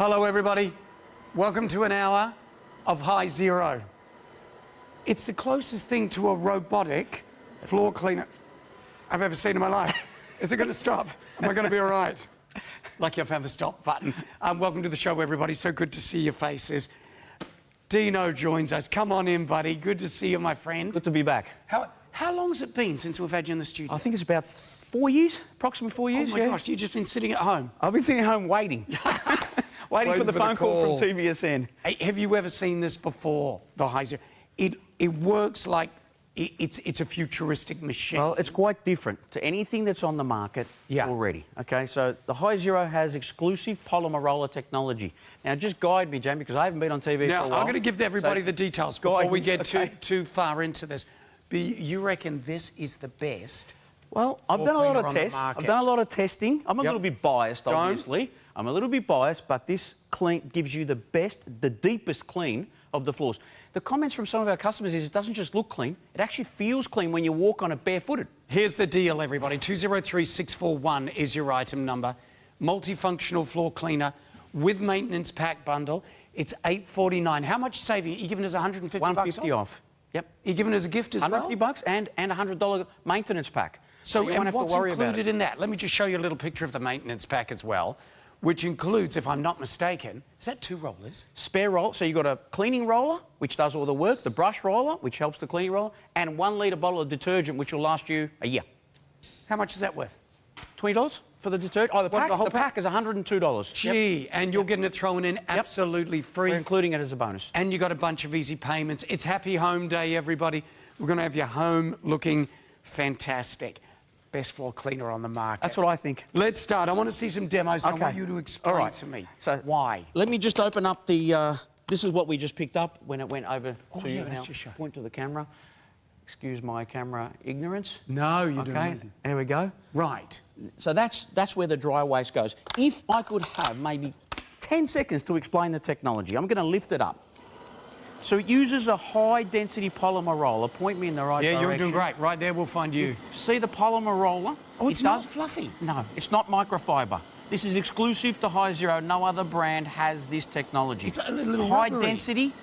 Hello, everybody. Welcome to an hour of HIZERO. It's the closest thing to a robotic floor cleaner I've ever seen in my life. Is it going to stop? Am I going to be all right? Lucky I found the stop button. Welcome to the show, everybody. So good to see your faces. Dino joins us. Come on in, buddy. Good to see you, my friend. Good to be back. How long has it been since we've had you in the studio? I think it's about 4 years, approximately 4 years. Oh, my gosh, you've just been sitting at home. I've been sitting at home waiting. waiting for the phone call from TVSN. Hey, have you ever seen this before, the HIZERO? It works like it's a futuristic machine. Well, it's quite different to anything that's on the market already. Okay, so the HIZERO has exclusive polymer roller technology. Now, just guide me, Jamie, because I haven't been on TV for a while. I'm going to give everybody the details before we get too far into this. But you reckon this is the best? Well, I've done a lot of tests. I've done a lot of testing. I'm a little bit biased, obviously. I'm a little bit biased, but this clean gives you the best, the deepest clean of the floors. The comments from some of our customers is it doesn't just look clean, it actually feels clean when you walk on it barefooted. Here's the deal, everybody. 203641 is your item number. Multifunctional floor cleaner with maintenance pack bundle. It's $849. How much saving? Are you giving us $150 $150 off. Yep. Are you giving us a gift as well? $150 and a $100 maintenance pack. So you won't have to worry about it. What's included in that? Let me just show you a little picture of the maintenance pack as well, which includes, if I'm not mistaken, is that 2 rollers? Spare roll. So you've got a cleaning roller, which does all the work, the brush roller, which helps the cleaning roller, and 1 litre bottle of detergent, which will last you a year. How much is that worth? $20 for the detergent. Oh, the pack is $102. Gee, and you're getting it thrown in absolutely free. We're including it as a bonus. And you got a bunch of easy payments. It's Happy Home Day, everybody. We're going to have your home looking fantastic. Best floor cleaner on the market. That's what I think. Let's start. I want to see some demos. I want you to explain to me why. Let me just open up the... this is what we just picked up when it went over to you. Let's now, just show. Point to the camera. Excuse my camera ignorance. No, you're doing amazing. There we go. Right. So that's where the dry waste goes. If I could have maybe 10 seconds to explain the technology, I'm going to lift it up. So it uses a high-density polymer roller. Point me in the right direction. Yeah, you're doing great. Right there, we'll find you. See the polymer roller? Oh, it's not fluffy. No, it's not microfiber. This is exclusive to HIZERO. No other brand has this technology. It's a little high-density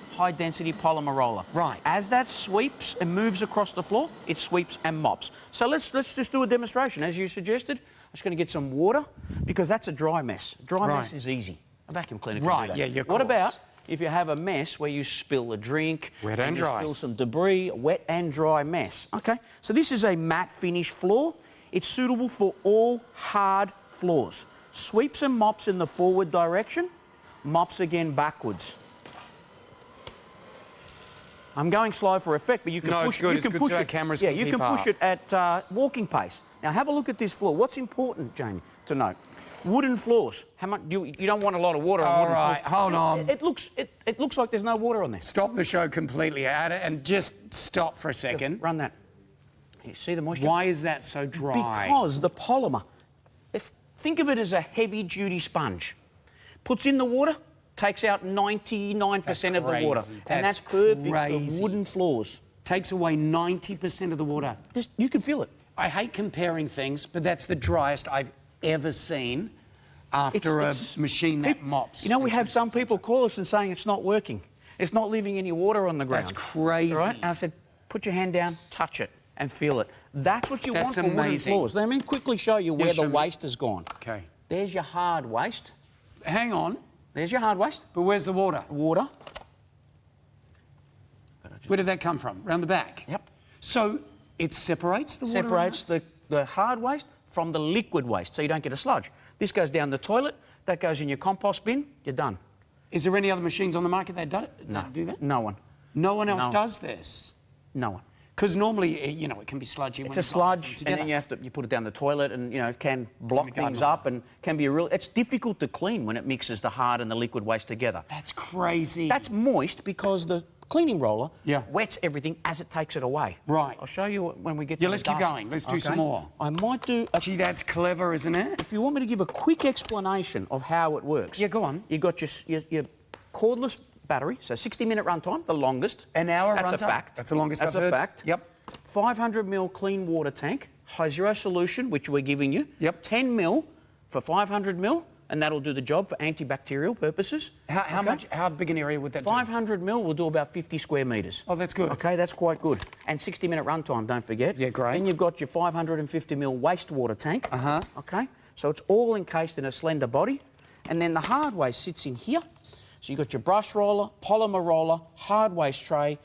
polymer roller. Right. As that sweeps and moves across the floor, it sweeps and mops. So let's just do a demonstration. As you suggested, I'm just going to get some water because that's a dry mess. Dry mess is easy. A vacuum cleaner can do that. Yeah, What about if you have a mess where you spill a drink, wet and dry, spill some debris, a wet and dry mess? Okay, so this is a matte finish floor. It's suitable for all hard floors. Sweeps and mops in the forward direction, mops again backwards. I'm going slow for effect, but you can push it. You can push it. Yeah, you can push it at walking pace. Now have a look at this floor. What's important, Jamie, to note? Wooden floors. How much? You don't want a lot of water on wooden floors. All right, hold on. It looks like there's no water on there. Stop the show completely, and just stop for a second. Run that. You see the moisture? Why is that so dry? Because the polymer. Think of it as a heavy-duty sponge. Puts in the water, takes out 99% of the water, and that's perfect for wooden floors. Takes away 90% of the water. You can feel it. I hate comparing things, but that's the driest I've ever seen after a machine that mops. You know, we have some people call us and saying it's not working. It's not leaving any water on the ground. That's crazy. Right? And I said, put your hand down, touch it, and feel it. That's what you want for wooden floors. Let me quickly show you where the waste has gone. Okay. There's your hard waste. Hang on. There's your hard waste. But where's the water? Water. Where did that come from? Round the back? Yep. So it separates the water? Separates the hard waste from the liquid waste, so you don't get a sludge. This goes down the toilet, that goes in your compost bin, you're done. Is there any other machines on the market that do that? No one. No one else does this? No one. Because normally, you know, it can be sludgy. It's a sludge, and then you put it down the toilet, and, you know, it can block things up, and can be it's difficult to clean when it mixes the hard and the liquid waste together. That's crazy. That's moist because the cleaning roller wets everything as it takes it away. Right. I'll show you when we get to the let's dust. keep going. Let's do some more. I might do... Gee, that's clever, isn't it? If you want me to give a quick explanation of how it works. Yeah, go on. You got your cordless battery, so 60-minute runtime, the longest. An hour runtime? That's a fact. That's the longest I've heard. That's a fact. Yep. 500 ml clean water tank, HIZERO solution, which we're giving you. Yep. 10 ml for 500 ml, and that'll do the job for antibacterial purposes. How big an area would that do? 500 mil will do about 50 square metres. Oh, that's good. Okay, that's quite good. And 60-minute runtime, don't forget. Yeah, great. Then you've got your 550 mil wastewater tank. Okay, so it's all encased in a slender body. And then the hard waste sits in here. So you've got your brush roller, polymer roller, hard waste tray.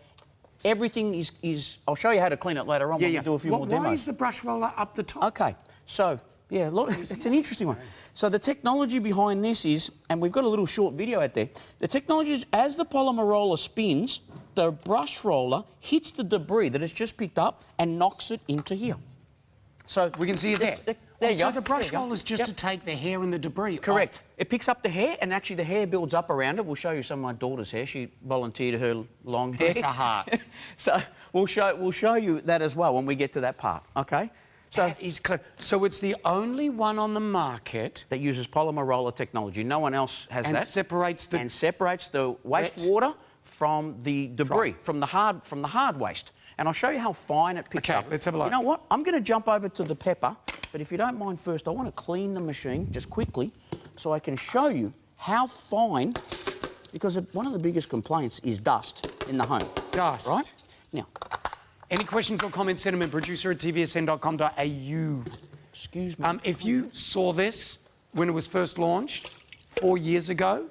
Everything is I'll show you how to clean it later on when we do a few more demos. Why is the brush roller up the top? Okay, so, yeah, look, it's an interesting one. So the technology behind this is, and we've got a little short video out there, the technology is as the polymer roller spins, the brush roller hits the debris that it's just picked up and knocks it into here. So we can see it there. There you go. So the brush roller is just to take the hair and the debris Correct. off. It picks up the hair, and actually the hair builds up around it. We'll show you some of my daughter's hair. She volunteered her long hair. Bless her heart. So we'll show you that as well when we get to that part. Okay. So that is clever. So it's the only one on the market that uses polymer roller technology. No one else has that. And separates the wastewater from the debris, from the hard waste. And I'll show you how fine it picks up. Okay, let's have a look. You know what? I'm going to jump over to the pepper, but if you don't mind first, I want to clean the machine just quickly so I can show you how fine, because one of the biggest complaints is dust in the home. Dust. Right? Now, any questions or comments, send them in producer@tvsn.com.au. Excuse me. If you saw this when it was first launched 4 years ago,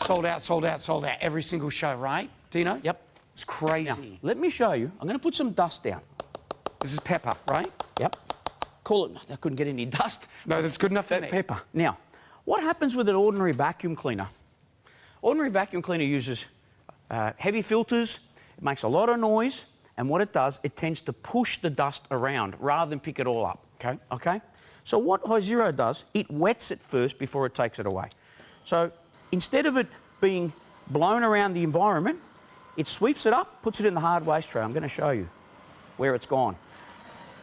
sold out, sold out, sold out, every single show, right, Dino? Yep. It's crazy. Now, let me show you. I'm going to put some dust down. This is pepper, right? Yep. Call it... I couldn't get any dust. No, that's good enough for me. Pepper. Now, what happens with an ordinary vacuum cleaner? Ordinary vacuum cleaner uses heavy filters. It makes a lot of noise. And what it does, it tends to push the dust around rather than pick it all up. Okay. Okay? So what HIZERO does, it wets it first before it takes it away. So instead of it being blown around the environment, it sweeps it up, puts it in the hard waste tray. I'm going to show you where it's gone.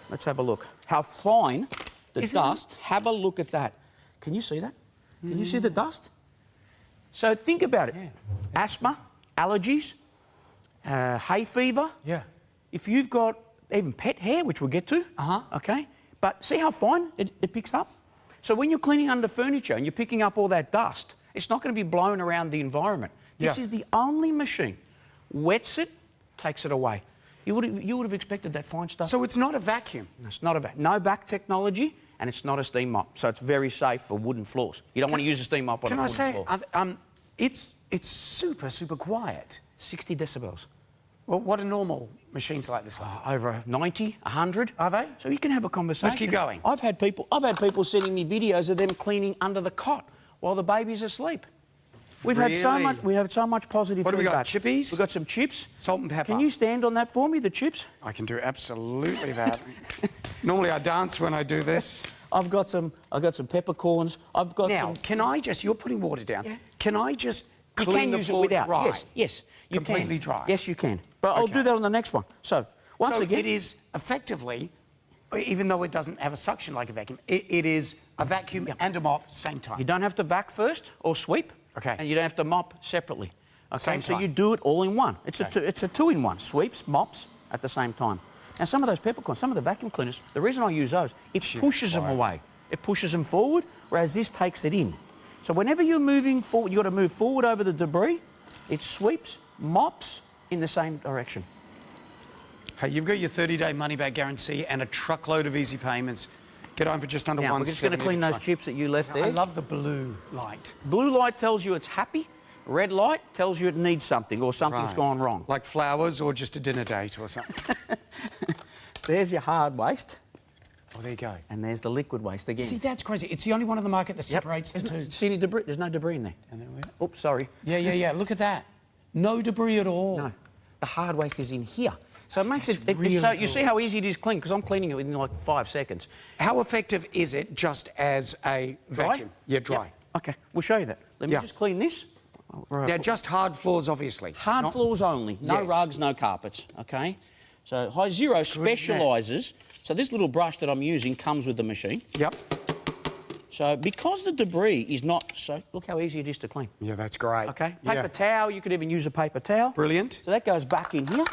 Let's have a look. How fine the dust. Have a look at that. Can you see that? Can you see the dust? So think about it. Yeah. Asthma, allergies, hay fever. Yeah. If you've got even pet hair, which we'll get to. Okay. But see how fine it picks up? So when you're cleaning under furniture and you're picking up all that dust, it's not going to be blown around the environment. This is the only machine. Wets it, takes it away. You would have expected that fine stuff. So it's not a vacuum? No, it's not a vacuum. No vac technology, and it's not a steam mop. So it's very safe for wooden floors. You don't want to use a steam mop on a wooden floor. Can I say, it's super, super quiet. 60 decibels. Well, what are normal machines like this one? Over 90, 100. Are they? So you can have a conversation. Let's keep going. I've had people sending me videos of them cleaning under the cot while the baby's asleep. We've had so much positive feedback. What do we got? Chippies? We've got some chips. Salt and pepper. Can you stand on that for me, the chips? I can do absolutely that. Normally I dance when I do this. I've got some peppercorns. I've got some... Now, can I just... You're putting water down. Yeah. Can I just you clean can the use floor it without. dry? Yes, you can. Completely dry? Yes, you can. But I'll do that on the next one. So, once again... it is effectively, even though it doesn't have a suction like a vacuum, it is a vacuum and a mop same time. You don't have to vac first or sweep. Okay. And you don't have to mop separately. Okay. Same time. So you do it all in one. It's a two-in-one. Sweeps, mops at the same time. And some of those peppercorns, some of the vacuum cleaners, the reason I use those, it pushes them away. It pushes them forward, whereas this takes it in. So whenever you're moving forward, you've got to move forward over the debris. It sweeps, mops in the same direction. Hey, you've got your 30-day money-back guarantee and a truckload of easy payments. Get home for just under $170. We're just going to clean those chips that you left there. I love the blue light. Blue light tells you it's happy. Red light tells you it needs something or something's gone wrong. Like flowers or just a dinner date or something. There's your hard waste. Oh, there you go. And there's the liquid waste again. See, that's crazy. It's the only one on the market that separates the two. See any debris? There's no debris in there. And there we are. Oops, sorry. Yeah. Look at that. No debris at all. No. The hard waste is in here. So it makes it really so you see how easy it is to clean, because I'm cleaning it within like 5 seconds. How effective is it just as a vacuum? Yeah, dry. Yep. Okay, we'll show you that. Let me just clean this. Now, just hard floors, obviously. Hard floors only. No rugs, no carpets, okay? So HIZERO specialises. So this little brush that I'm using comes with the machine. Yep. So because the debris is not so... Look how easy it is to clean. Yeah, that's great. Okay, paper towel, you could even use a paper towel. Brilliant. So that goes back in here.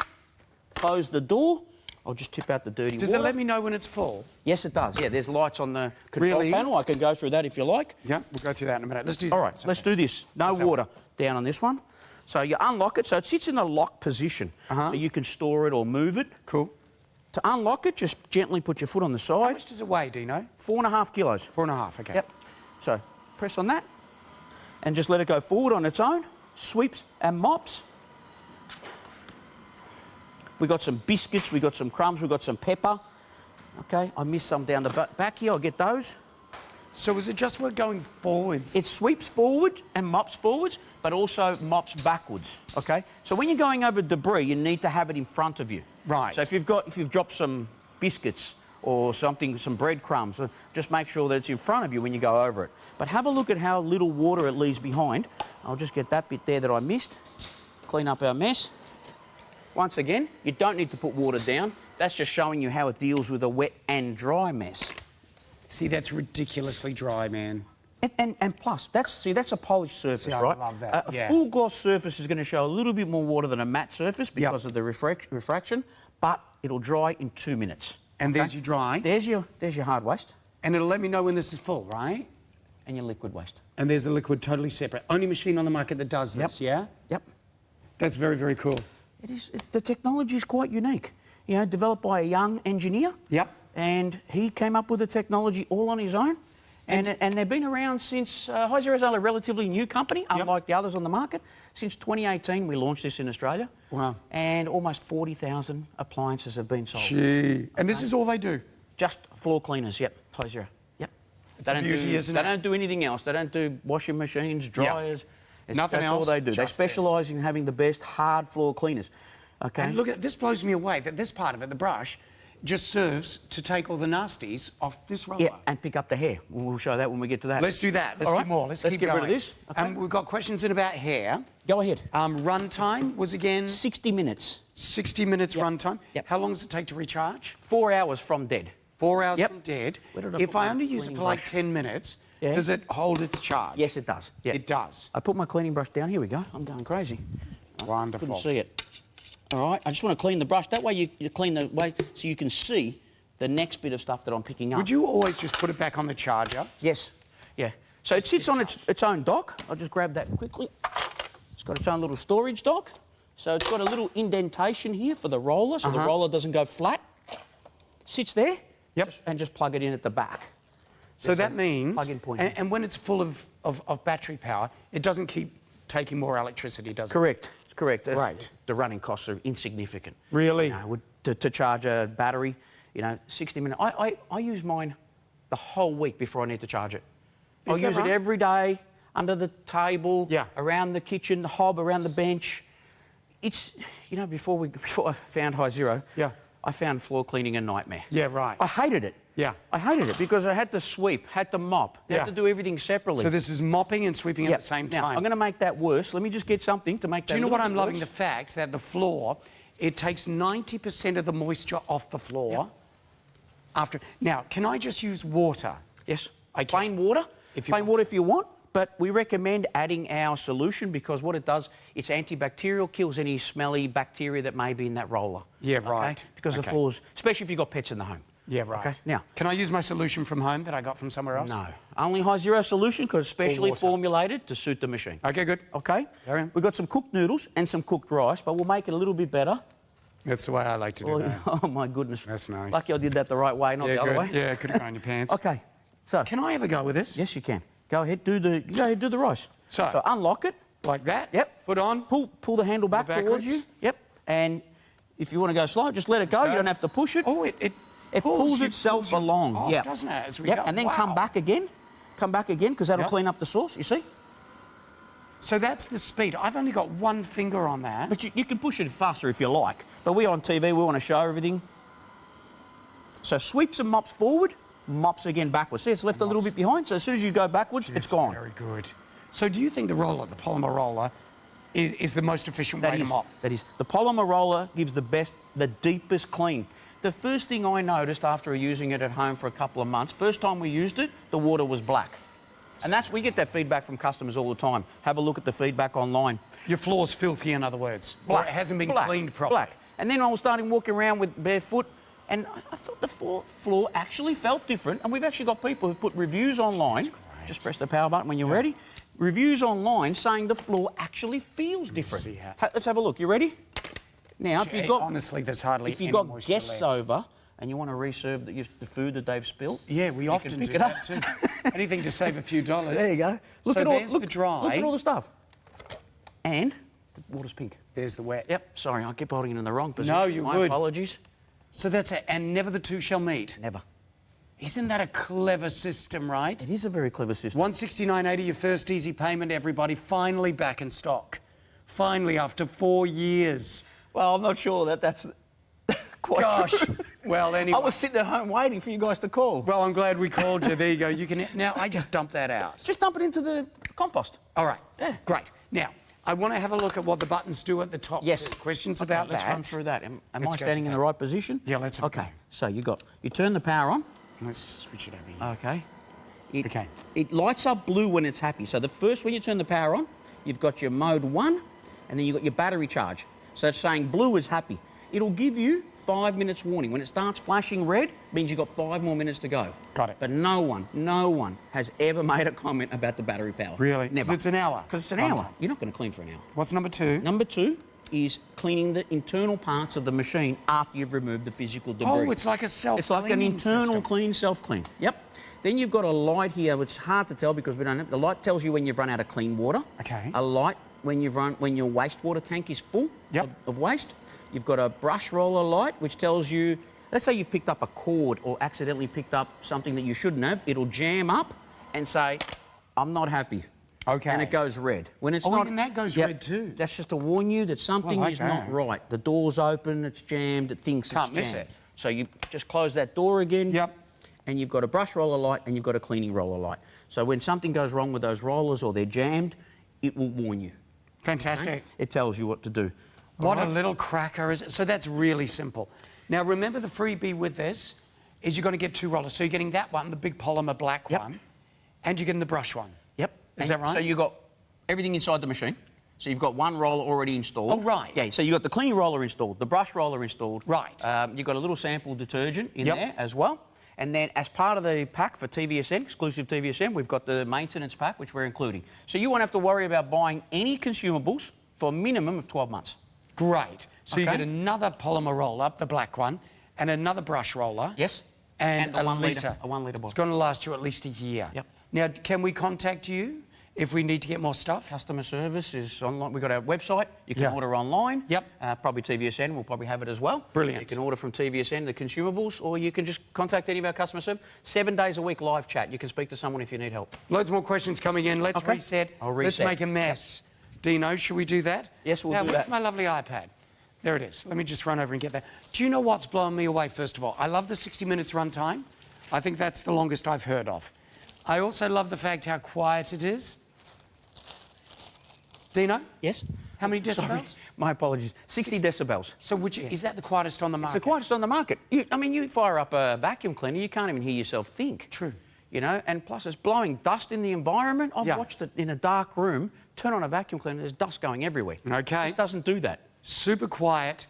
Close the door, I'll just tip out the dirty Does water. it let me know when it's full? Yes, it does. Yeah, there's lights on the control panel. I can go through that if you like. Yeah, we'll go through that in a minute. Let's do. All right, let's do this. No water down on this one. So you unlock it, so it sits in a locked position. So you can store it or move it. Cool. To unlock it, just gently put your foot on the How side. much does it weigh, do you know? 4.5 kilos. 4.5, okay. Yep. So press on that and just let it go forward on its own. Sweeps and mops. We got some biscuits, we got some crumbs, we got some pepper. Okay, I missed some down the back here. I'll get those. So is it just we're going forwards? It sweeps forward and mops forwards, but also mops backwards. Okay. So when you're going over debris, you need to have it in front of you. Right. So if you've dropped some biscuits or something, some breadcrumbs, just make sure that it's in front of you when you go over it. But have a look at how little water it leaves behind. I'll just get that bit there that I missed. Clean up our mess. Once again, you don't need to put water down. That's just showing you how it deals with a wet and dry mess. See, that's ridiculously dry, man. And plus, that's a polished surface, right? I love that. A full gloss surface is going to show a little bit more water than a matte surface because of the refraction, but it'll dry in 2 minutes. And there's your dry. There's your hard waste. And it'll let me know when this is full, right? And your liquid waste. And there's the liquid totally separate. Only machine on the market that does this, yeah? Yep. That's very, very cool. It is. The technology is quite unique. You know, developed by a young engineer. Yep. And he came up with the technology all on his own. And they've been around since... HIZERO is a relatively new company, unlike the others on the market. Since 2018, we launched this in Australia. Wow. And almost 40,000 appliances have been sold. Gee. And this is all they do? Just floor cleaners, yep. HIZERO, yep. It's a beauty, isn't it? They don't do anything else. They don't do washing machines, dryers. Nothing else. That's all they do. They specialise in having the best hard floor cleaners. Okay. And look at this, blows me away that this part of it, the brush, just serves to take all the nasties off this roller. Yeah, and pick up the hair. We'll show that when we get to that. Let's do that. Let's do more. Let's keep get going. rid of this. Okay. We've got questions in about hair. Go ahead. Run time was again... 60 minutes. 60 minutes run time. Yep. How long does it take to recharge? 4 hours from dead. 4 hours from dead. If I only use it cleaning for like brush? 10 minutes, does it hold its charge? Yes, it does. Yeah. It does. I put my cleaning brush down. Here we go. I'm going crazy. Wonderful. Couldn't see it. All right. I just want to clean the brush. That way you clean the way so you can see the next bit of stuff that I'm picking up. Would you always just put it back on the charger? Yes. Yeah. So it sits on its own dock. I'll just grab that quickly. It's got its own little storage dock. So it's got a little indentation here for the roller, so the roller doesn't go flat. Sits there. Yep. And just plug it in at the back. So that means... Plug-in point. And when it's full of battery power, it doesn't keep taking more electricity, does it? Correct. Correct. Right. The running costs are insignificant. Really? You know, to charge a battery, 60 minutes. I use mine the whole week before I need to charge it. I'll use it every day, under the table, around the kitchen, the hob, around the bench. It's, before I found HIZERO, I found floor cleaning a nightmare. Yeah, right. I hated it. Yeah. I hated it because I had to sweep, had to mop, had to do everything separately. So this is mopping and sweeping at the same time. Now, I'm going to make that worse. Let me just get something to make that. Do you know what I'm loving? The fact that the floor, it takes 90% of the moisture off the floor. After. Now, can I just use water? Yes. Plain water. Plain water if you want. But we recommend adding our solution because what it does, it's antibacterial, kills any smelly bacteria that may be in that roller. Yeah, right. Because the floors, especially if you've got pets in the home. Yeah, right. Okay. Now, can I use my solution from home that I got from somewhere else? No. Only HIZERO solution because it's specially formulated to suit the machine. Okay, good. Okay. We've got some cooked noodles and some cooked rice, but we'll make it a little bit better. That's the way I like to do that. Oh, my goodness. That's nice. Lucky I did that the right way, not the other way. Yeah, could have gone in your pants. Okay. So. Can I have a go with this? Yes, you can. Go ahead, do the rice. So unlock it. Like that? Yep. Foot on. Pull the handle back towards you. Yep. And if you want to go slow, just let it go. You don't have to push it. Oh, it pulls itself along. Off, doesn't it, as we go? And then come back again. Come back again, because that'll clean up the sauce, you see? So that's the speed. I've only got one finger on that. But you can push it faster if you like. But we're on TV, we want to show everything. So sweeps and mops forward, mops again backwards. See, it's left a little bit behind, so as soon as you go backwards, it's gone. Very good. So do you think the roller, the polymer roller, is the most efficient way to mop? That is. The polymer roller gives the deepest clean. The first thing I noticed after using it at home for a couple of months, first time we used it, the water was black. And we get that feedback from customers all the time. Have a look at the feedback online. Your floor's filthy, in other words. Black. Or it hasn't been cleaned properly. Black. And then I was starting walking around with barefoot, and I thought the floor actually felt different. And we've actually got people who've put reviews online. Just press the power button when you're ready. Reviews online saying the floor actually feels different. Let's have a look. You ready? Now, if you've got... Honestly, there's hardly if you've got guests over and you want to reserve the food that they've spilt... Yeah, we often do that too. Anything to save a few dollars. There you go. Look at the dry. Look at all the stuff. And the water's pink. There's the wet. Yep, sorry, I keep holding it in the wrong position. No, you're My good. apologies. So that's it. And never the two shall meet. Never. Isn't that a clever system, right? It is a very clever system. $169.80, your first easy payment, everybody. Finally back in stock. Finally, after 4 years. Well, I'm not sure that's quite true. Well, anyway. I was sitting at home waiting for you guys to call. Well, I'm glad we called you. There you go. You can... Now, I just dump that out. Just dump it into the compost. All right. Yeah. Great. Now, I want to have a look at what the buttons do at the top. Yes. Questions about let's that. run through that. Am I standing in the right position? Yeah, let's have Okay. So you turn the power on. Let's switch it over here. Okay. It lights up blue when it's happy. So when you turn the power on, you've got your mode 1, and then you've got your battery charge. So it's saying blue is happy. It'll give you 5 minutes warning. When it starts flashing red, means you've got 5 more minutes to go. Got it. But no one has ever made a comment about the battery power. Really? Never. 'Cause it's an hour. Because it's an hour. You're not going to clean for an hour. What's number 2? Number 2 is cleaning the internal parts of the machine after you've removed the physical debris. Oh, it's like a self-cleaning It's like an internal system. clean, self-clean. Yep. Then you've got a light here, which is hard to tell because we don't have... The light tells you when you've run out of clean water. Okay. A light when your wastewater tank is full of waste. You've got a brush roller light, which tells you... Let's say you've picked up a cord or accidentally picked up something that you shouldn't have. It'll jam up and say, I'm not happy. Okay. And it goes red. When it's not... even that goes red too. That's just to warn you that something is not right. The door's open, it's jammed, it thinks it's jammed. Can't miss it. So you just close that door again. Yep. And you've got a brush roller light and you've got a cleaning roller light. So when something goes wrong with those rollers or they're jammed, it will warn you. Fantastic. Right? It tells you what to do. What a little cracker is it? So that's really simple. Now, remember the freebie with this is you're going to get 2 rollers. So you're getting that one, the big polymer black one, and you're getting the brush one. Yep. Is that right? So you've got everything inside the machine. So you've got one roller already installed. Oh, right. Yeah, so you've got the cleaning roller installed, the brush roller installed. Right. You've got a little sample detergent in there as well. And then as part of the pack for TVSN, exclusive TVSN, we've got the maintenance pack, which we're including. So you won't have to worry about buying any consumables for a minimum of 12 months. Great. So you get another polymer roller, the black one, and another brush roller. Yes. And a 1 litre. litre. A 1 litre bottle. It's going to last you at least a year. Yep. Now, can we contact you if we need to get more stuff? Customer service is online. We've got our website. You can order online. Yep. Probably TVSN will probably have it as well. Brilliant. You can order from TVSN the consumables, or you can just contact any of our customer service. 7 days a week live chat. You can speak to someone if you need help. Loads more questions coming in. Let's reset. I'll reset. Let's make a mess. Dino, should we do that? Yes, we'll do that. Where's my lovely iPad? There it is. Let me just run over and get that. Do you know what's blown me away, first of all? I love the 60 minutes run time. I think that's the longest I've heard of. I also love the fact how quiet it is. Dino? Yes? How many decibels? Sorry. My apologies. 60 decibels. So is that the quietest on the market? It's the quietest on the market. You fire up a vacuum cleaner, you can't even hear yourself think. True. You know, and plus it's blowing dust in the environment. I've watched it in a dark room, turn on a vacuum cleaner, there's dust going everywhere. Okay. It doesn't do that. Super quiet.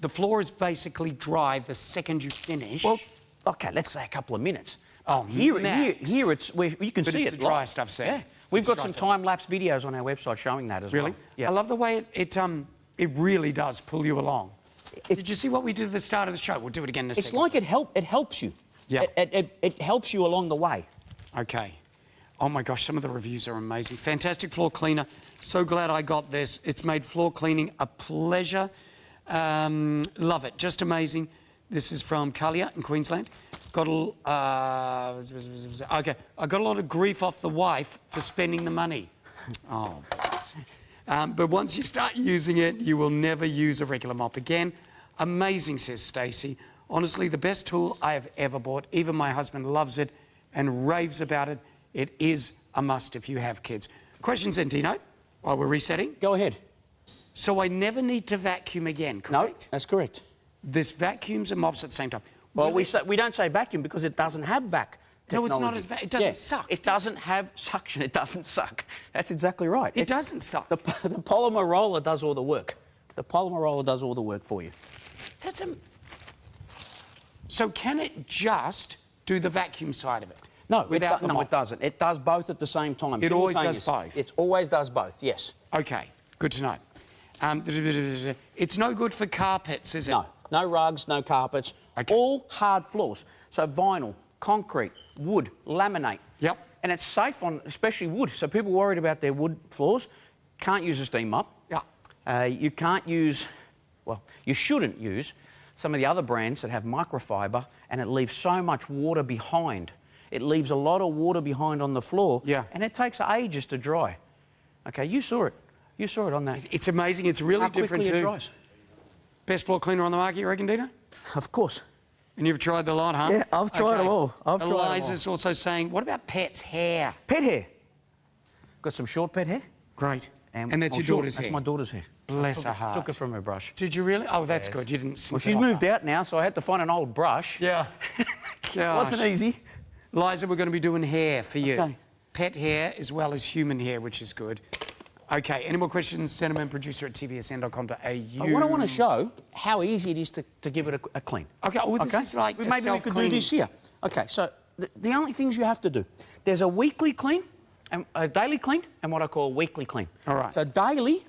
The floor is basically dry the second you finish. Well, OK, let's say a couple of minutes. Oh, here it's where you can but see it's it. the dry stuff set. Yeah. We've got some time-lapse videos on our website showing that as well. Really? Yeah. I love the way it really does pull you along. Did you see what we did at the start of the show? We'll do it again in a second. It's like it helps you. Yeah. It helps you along the way. Okay. Oh my gosh, some of the reviews are amazing. Fantastic floor cleaner. So glad I got this. It's made floor cleaning a pleasure. Love it. Just amazing. This is from Kalia in Queensland. Okay. I got a lot of grief off the wife for spending the money. Oh, but once you start using it, you will never use a regular mop again. Amazing, says Stacey. Honestly, the best tool I have ever bought. Even my husband loves it and raves about it. It is a must if you have kids. Questions in, Dino, while we're resetting? Go ahead. So I never need to vacuum again, correct? No, that's correct. This vacuums and mops at the same time. Well, we don't say vacuum because it doesn't have vac technology. No, it's not it doesn't suck. It doesn't have suction. It doesn't suck. That's exactly right. It doesn't suck. The polymer roller does all the work. The polymer roller does all the work for you. That's a... So can it just do the vacuum side of it? No, without the no, mop? it doesn't. It does both at the same time. It always does both? It always does both, yes. Okay, good to know. It's no good for carpets, is it? No, no rugs, no carpets. Okay. All hard floors. So vinyl, concrete, wood, laminate. Yep. And it's safe on especially wood. So people worried about their wood floors can't use a steam mop. Yeah. You can't use, well, you shouldn't use some of the other brands that have microfiber, and it leaves so much water behind. It leaves a lot of water behind on the floor. Yeah. And it takes ages to dry. Okay, you saw it. You saw it on that. It's amazing. It's really How different quickly too. it dries. Best floor cleaner on the market, you reckon, Dino? Of course. And you've tried the lot, huh? Yeah, I've tried them all. Eliza's also saying, what about pets' hair? Pet hair. Got some short pet hair. Great. And that's your daughter's hair? That's my daughter's hair. Bless her heart. Took it from her brush. Did you really? Oh, that's good. You didn't snip Well, she's it off. moved out now, so I had to find an old brush. Yeah. Gosh. Wasn't easy. Liza, we're going to be doing hair for you. Okay. Pet hair as well as human hair, which is good. Okay, any more questions? Send them in, producer at tvsn.com.au. What I want to show, how easy it is to give it a clean. Okay, well, this is like Maybe we could do this here. Okay, so the only things you have to do, there's a weekly clean, and a daily clean, and what I call a weekly clean. All right. So daily,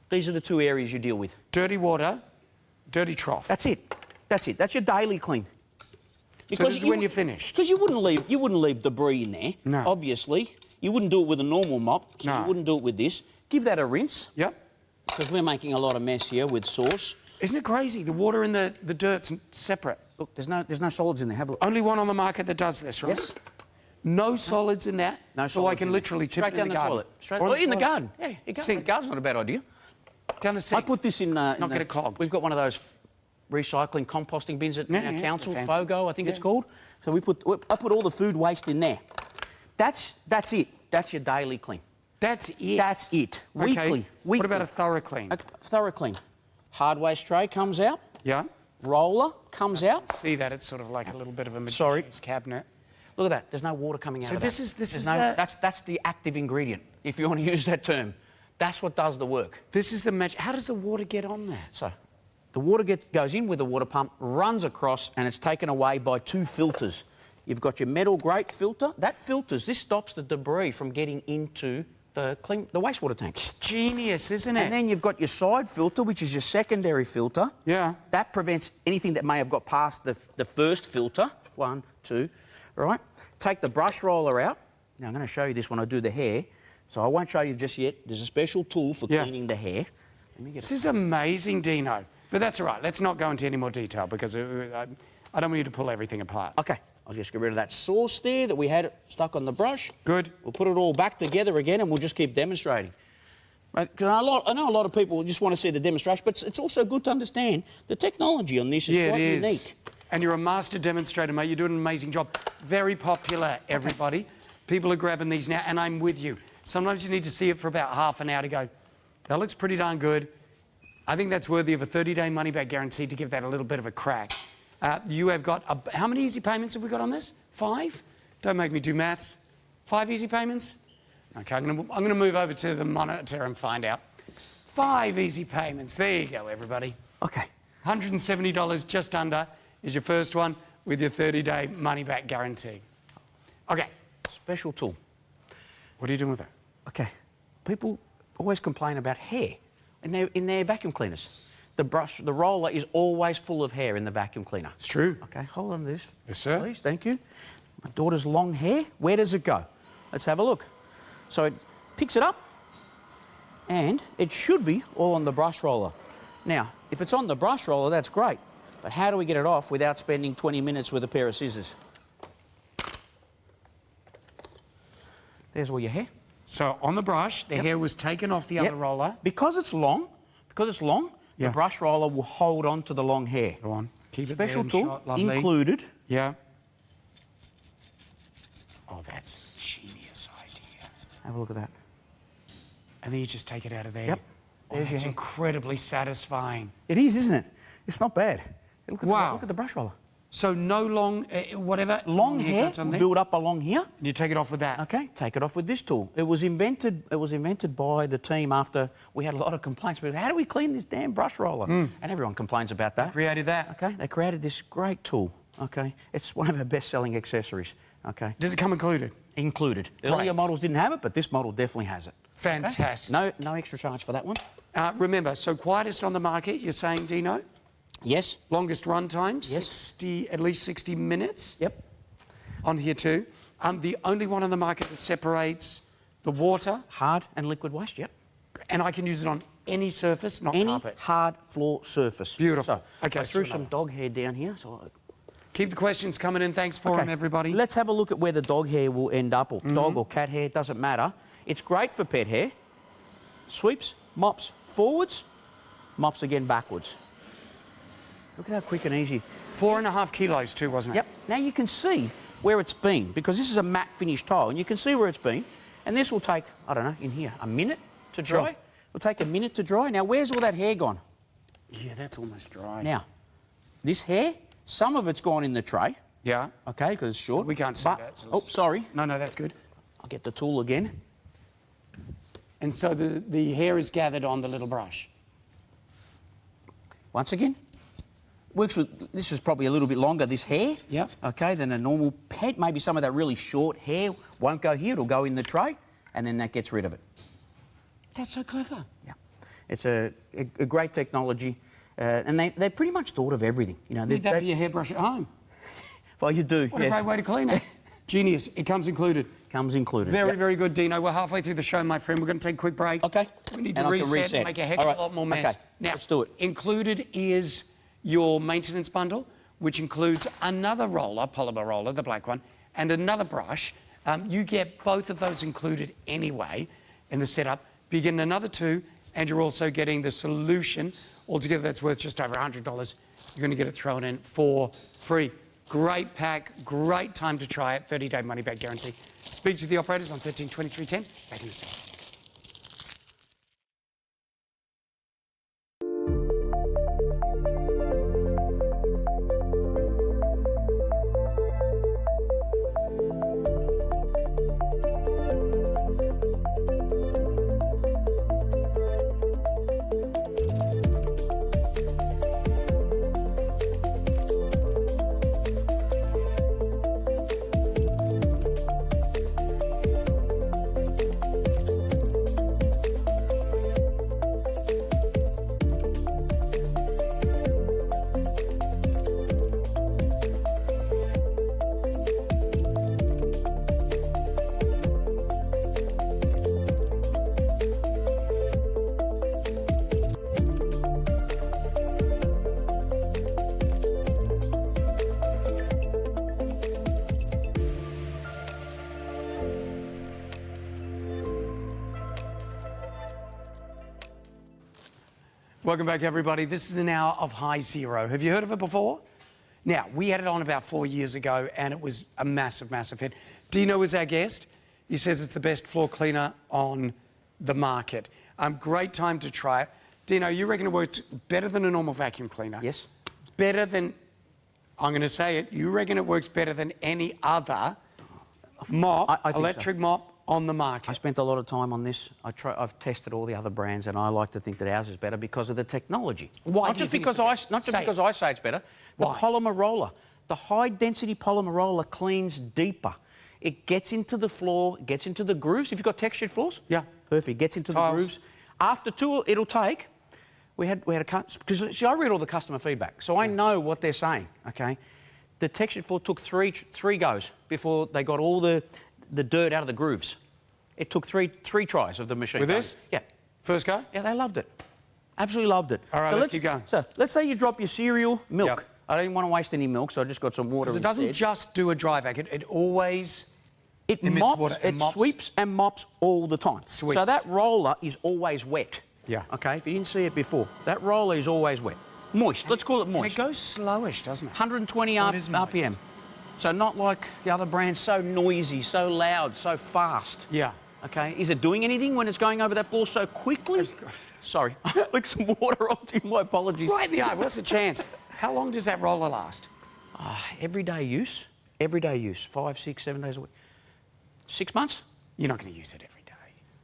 these are the two areas you deal with. Dirty water, dirty trough. That's it. That's it. That's your daily clean. So this is when you're finished? Because you wouldn't leave debris in there. No. Obviously. You wouldn't do it with a normal mop. So No. you wouldn't do it with this. Give that a rinse. Yep. Because we're making a lot of mess here with sauce. Isn't it crazy? The water and the dirt's separate. Look, there's no solids in there. Have a look. Only one on the market that does this, right? Yes. No solids in that? No so I solids can in literally there. tip it in the garden? toilet. Straight Or in the toilet. garden. Yeah, the garden's not a bad idea. Down the sink? I put this in... Not get it clogged. We've got one of those recycling composting bins at our it's council, fancy. FOGO, I think it's called. So I put all the food waste in there. That's it. That's your daily clean. That's it? That's it. Okay. Weekly. What about a thorough clean? A thorough clean. Hard waste tray comes out. Yeah. Roller comes out. See that? It's sort of like a little bit of a Sorry. magician's cabinet. Look at that. There's no water coming out So of this that. is There's the... That's the active ingredient, if you want to use that term. That's what does the work. This is the magic. How does the water get on there? So the water goes in with the water pump, runs across, and it's taken away by two filters. You've got your metal grate filter. That filters. This stops the debris from getting into the wastewater tank. It's genius, isn't it? And then you've got your side filter, which is your secondary filter. Yeah. That prevents anything that may have got past the first filter. 1, 2, right? Take the brush roller out. Now, I'm going to show you this when I do the hair. So I won't show you just yet. There's a special tool for cleaning the hair. Let me get This is amazing, Dino. But that's all right. Let's not go into any more detail because I don't want you to pull everything apart. Okay. I'll just get rid of that sauce there that we had stuck on the brush. Good. We'll put it all back together again and we'll just keep demonstrating. Right? Because I know a lot of people just want to see the demonstration, but it's also good to understand the technology on this is quite unique. And you're a master demonstrator, mate. You're doing an amazing job. Very popular, everybody. People are grabbing these now, and I'm with you. Sometimes you need to see it for about half an hour to go, that looks pretty darn good. I think that's worthy of a 30-day money-back guarantee to give that a little bit of a crack. You have got... how many easy payments have we got on this? 5? Don't make me do maths. 5 easy payments? OK, I'm going to move over to the monitor and find out. 5 easy payments. There you go, everybody. OK. $170 just under is your first one with your 30-day money-back guarantee. OK. Special tool. What are you doing with it? OK. People always complain about hair in their vacuum cleaners. The roller is always full of hair in the vacuum cleaner. It's true. OK, hold on to this. Yes, sir. Please, thank you. My daughter's long hair. Where does it go? Let's have a look. So it picks it up, and it should be all on the brush roller. Now, if it's on the brush roller, that's great. But how do we get it off without spending 20 minutes with a pair of scissors? There's all your hair. So on the brush, the hair was taken off the other roller. Because it's long, the brush roller will hold on to the long hair. Go on. Keep it Special there tool shot. Lovely. included. Yeah. Oh, that's a genius idea. Have a look at that. And then you just take it out of there. Yep. Oh, There's your that's hair. incredibly satisfying. It is, isn't it? It's not bad. Look at Wow. Look at the brush roller. So no long, whatever. Long hair haircuts on there. build up along here. You take it off with that. Okay, take it off with this tool. It was invented by the team after we had a lot of complaints. But how do we clean this damn brush roller? And everyone complains about that. Created that. Okay, they created this great tool. Okay, it's one of our best-selling accessories. Okay. Does it come included? Included. Earlier models didn't have it, but this model definitely has it. Fantastic. Okay? No extra charge for that one. Remember, so quietest on the market, you're saying, Dino? Yes. Longest run time, Yes. at least 60 minutes. Yep. On here too. The only one on the market that separates the water. Hard and liquid waste, yep. And I can use it on any surface, not Any carpet. hard floor surface. Beautiful. So, Okay, I threw so some dog hair down here. So keep the questions coming in. Thanks for them, everybody. Let's have a look at where the dog hair will end up, or dog or cat hair, doesn't matter. It's great for pet hair. Sweeps, mops forwards, mops again backwards. Look at how quick and easy. 4.5 kilos too, wasn't it? Yep. Now you can see where it's been, because this is a matte finish tile, and you can see where it's been. And this will take, I don't know, in here, a minute to dry. Sure. It'll take a minute to dry. Now, where's all that hair gone? Yeah, that's almost dry. Now, this hair, some of it's gone in the tray. Yeah. Okay, because it's short. We can't see that, so Oh, sorry. No, that's good. I'll get the tool again. And so the hair is gathered on the little brush. Once again, works with, this is probably a little bit longer, this hair. Yep. Okay, than a normal pet. Maybe some of that really short hair won't go here, it'll go in the tray, and then that gets rid of it. That's so clever. Yeah. It's a great technology, and they pretty much thought of everything. You know, Need that for your hairbrush at home. Well, you do, What yes. a great way to clean it. Genius. It comes included. Comes included. Very, very good, Dino. We're halfway through the show, my friend. We're going to take a quick break. Okay. We need to And I can reset and make a heck of a lot more mess. Okay, Now, let's do it. Included is your maintenance bundle, which includes another roller, polymer roller, the black one, and another brush. You get both of those included anyway in the setup. But you're getting another two, and you're also getting the solution. Altogether, that's worth just over $100. You're going to get it thrown in for free. Great pack, great time to try it. 30-day money-back guarantee. Speak to the operators on 13 23 10. Back in a second. Welcome back, everybody. This is an hour of HIZERO. Have you heard of it before? Now, we had it on about 4 years ago, and it was a massive, massive hit. Dino is our guest. He says it's the best floor cleaner on the market. Great time to try it. Dino, you reckon it works better than a normal vacuum cleaner? Yes. Better than, I'm going to say it, you reckon it works better than any other mop, I think electric mop on the market? I spent a lot of time on this. I've tested all the other brands, and I like to think that ours is better because of the technology. Why? Not just because I say it's better. The Why? polymer roller, the high-density polymer roller cleans deeper. It gets into the floor, gets into the grooves. If you've got textured floors, Yeah. perfect. Gets into Tiles. the grooves. After two, it'll take. We had a because see, I read all the customer feedback, so I know what they're saying. Okay, the textured floor took three goes before they got all the dirt out of the grooves. It took three tries of the machine. With this? Yeah. First go? Yeah, they loved it. Absolutely loved it. All right, so let's keep going. So let's say you drop your cereal, milk. Yep. I didn't want to waste any milk, so I just got some water Because it instead. doesn't just do a dry vac, it always It emits mops, water. it sweeps and mops all the time. Sweeps. So that roller is always wet. Yeah. Okay, if you didn't see it before, that roller is always wet. Moist, let's call it And moist. it goes slowish, doesn't it? 120 Oh, it is moist. RPM. So not like the other brands, so noisy, so loud, so fast. Yeah. Okay, is it doing anything when it's going over that floor so quickly? Sorry, I licked some water onto you, my apologies. Right in the eye, what's the chance? How long does that roller last? Everyday use, 5, 6, 7 days a week. 6 months? You're not going to use it every day.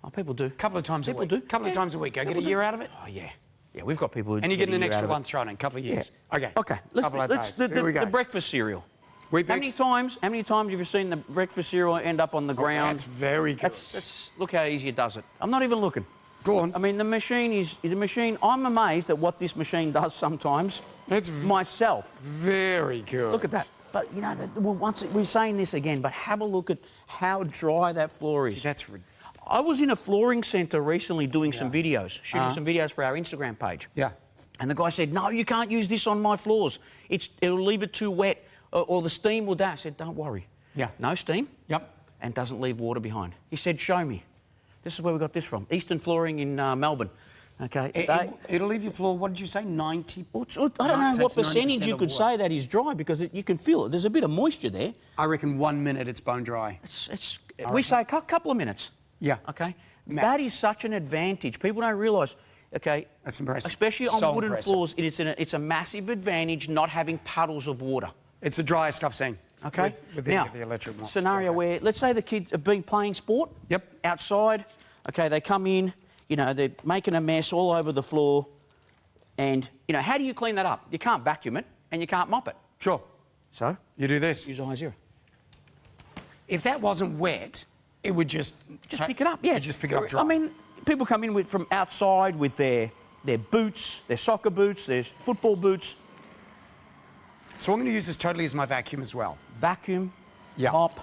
Oh, people do. A couple of times a week. People do. Couple of times a week. I get a year out of it? Oh, yeah. Yeah, we've got people who And you're getting an extra one it. thrown in, a couple of years. Yeah. Okay. Okay. Let's the breakfast cereal. Weet How many times have you seen the breakfast cereal end up on the ground? That's very good. Look how easy it does it. I'm not even looking. Go on. I mean, the machine. I'm amazed at what this machine does sometimes. It's myself. Very good. Look at that. But you know, we're saying this again. But have a look at how dry that floor is. See, that's ridiculous. I was in a flooring centre recently doing some videos, shooting some videos for our Instagram page. Yeah. And the guy said, "No, you can't use this on my floors. It'll leave it too wet, or the steam will die." I said, "Don't worry. Yeah. No steam. Yep. And doesn't leave water behind." He said, "Show me." This is where we got this from. Eastern Flooring in Melbourne. Okay. It'll leave your floor, what did you say, 90? I don't know what percentage you could say that is dry because you can feel it. There's a bit of moisture there. I reckon 1 minute it's bone dry. We say a couple of minutes. Yeah. Okay. Max. That is such an advantage. People don't realise. Okay. That's impressive. Especially on So wooden impressive. floors, it's a massive advantage not having puddles of water. It's the driest I've seen. Okay. With Now, the electric ones. scenario where, let's say the kids have been playing sport. Yep. Outside. Okay, they come in, you know, they're making a mess all over the floor. And, you know, how do you clean that up? You can't vacuum it and you can't mop it. Sure. So? You do this. Use a HIZERO. If that wasn't wet, it would just pick it up, yeah. Just pick it up dry. I mean, people come in from outside with their boots, their soccer boots, their football boots. So I'm going to use this totally as my vacuum as well. Vacuum, Yeah. mop,